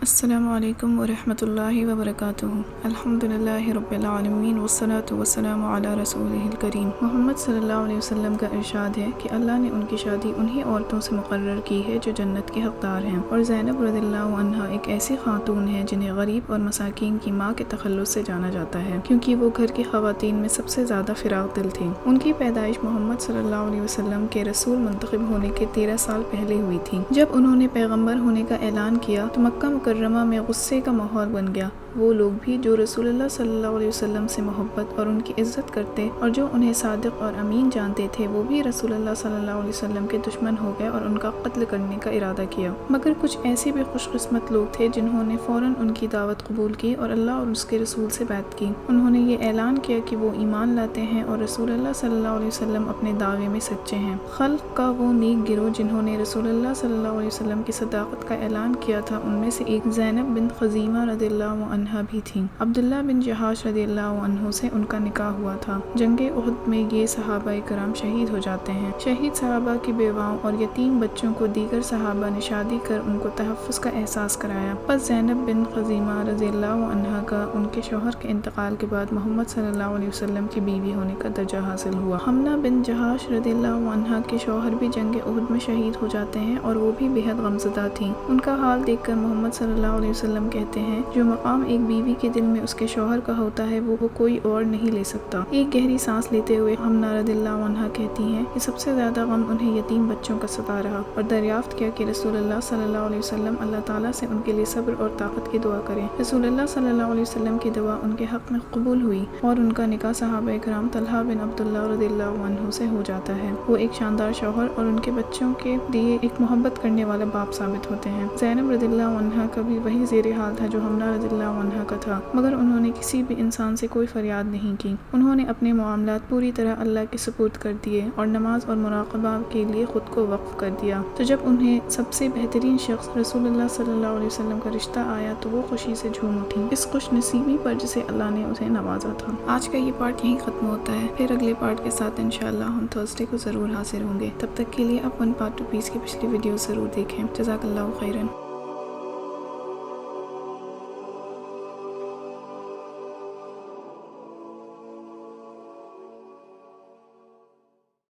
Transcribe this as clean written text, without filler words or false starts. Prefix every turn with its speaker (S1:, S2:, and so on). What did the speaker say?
S1: السلام علیکم ورحمۃ اللہ وبرکاتہ۔ الحمدللہ رب العالمین والصلاة والسلام علی رسولہ الکریم۔ محمد صلی اللہ علیہ وسلم کا ارشاد ہے کہ اللہ نے ان کی شادی انہی عورتوں سے مقرر کی ہے جو جنت کے حقدار ہیں، اور زینب رضی اللہ عنہا ایک ایسی خاتون ہے جنہیں غریب اور مساکین کی ماں کے تخلص سے جانا جاتا ہے، کیونکہ وہ گھر کی خواتین میں سب سے زیادہ فراغ دل تھیں۔ ان کی پیدائش محمد صلی اللہ علیہ وسلم کے رسول منتخب ہونے کے 13 سال پہلے ہوئی تھی۔ جب انہوں نے پیغمبر ہونے کا اعلان کیا تو مکہ مکرمہ میں غصے کا ماحول بن گیا۔ وہ لوگ بھی جو رسول اللہ صلی اللہ علیہ وسلم سے محبت اور ان کی عزت کرتے اور جو انہیں صادق اور امین جانتے تھے، وہ بھی رسول اللہ صلی اللہ علیہ وسلم کے دشمن ہو گئے اور ان کا قتل کرنے کا ارادہ کیا۔ مگر کچھ ایسے بھی خوش قسمت لوگ تھے جنہوں نے فوراً ان کی دعوت قبول کی اور اللہ اور اس کے رسول سے بیعت کی۔ انہوں نے یہ اعلان کیا کہ وہ ایمان لاتے ہیں اور رسول اللہ صلی اللہ علیہ وسلم اپنے دعوے میں سچے ہیں۔ خلق کا وہ نیک گروہ جنہوں نے رسول اللہ صلی اللہ علیہ وسلم کی صداقت کا اعلان کیا تھا، ان میں سے ایک زینب بنت خزیمہ رضی اللہ عنہا بھی تھیں۔ عبداللہ بن جہاش رضی اللہ عنہ سے ان کا نکاح ہوا تھا۔ جنگ احد میں یہ صحابہ کرام شہید ہو جاتے ہیں۔ شہید صحابہ کی بیواؤں اور یتیم بچوں کو دیگر صحابہ نے شادی کر ان کو تحفظ کا احساس کرایا۔ پس زینب بن خزیمہ رضی اللہ عنہا کا ان کے شوہر کے انتقال کے بعد محمد صلی اللہ علیہ وسلم کی بیوی ہونے کا درجہ حاصل ہوا۔ حمنہ بن جہاش رضی اللہ عنہا کے شوہر بھی جنگ احد میں شہید ہو جاتے ہیں اور وہ بھی بے حد غمزدہ تھیں۔ ان کا حال دیکھ کر محمد صلی اللہ علیہ وسلم کہتے ہیں، جو مقام ایک بیوی کے دل میں اس کے شوہر کا ہوتا ہے وہ کوئی اور نہیں لے سکتا۔ ایک گہری سانس لیتے ہوئے حمنہ رضی اللہ عنہا کہتی ہیں کہ سب سے زیادہ غم انہیں یتیم بچوں کا ستا رہا، اور دریافت کیا کہ رسول اللہ صلی اللہ علیہ وسلم اللہ تعالیٰ سے ان کے لیے صبر اور طاقت کی دعا کریں۔ رسول اللہ صلی اللہ علیہ وسلم کی دعا ان کے حق میں قبول ہوئی اور ان کا نکاح صحابہ کرام طلحہ بن عبداللہ رضی اللہ عنہ سے ہو جاتا ہے۔ وہ ایک شاندار شوہر اور ان کے بچوں کے لیے ایک محبت کرنے والا باپ ثابت ہوتے ہیں۔ زینب رضی اللہ عنہا کا بھی وہی زیر حال تھا جو حمنہ رضی اللہ عنہا کا تھا، مگر انہوں نے کسی بھی انسان سے کوئی فریاد نہیں کی۔ انہوں نے اپنے معاملات پوری طرح اللہ کے سپرد کر دیے اور نماز اور مراقبہ کے لیے خود کو وقف کر دیا۔ تو جب انہیں سب سے بہترین شخص رسول اللہ صلی اللہ علیہ وسلم کا رشتہ آیا تو وہ خوشی سے جھوم اٹھی، اس خوش نصیبی پر جسے اللہ نے اسے نوازا تھا۔ آج کا یہ پارٹ یہیں ختم ہوتا ہے، پھر اگلے پارٹ کے ساتھ انشاءاللہ ہم تھرسڈے کو ضرور حاضر ہوں گے۔ تب تک کے لیے آپ 1 پارٹ 2 پیس کی پچھلی ویڈیو ضرور دیکھیں۔ جزاک اللہ خیرن۔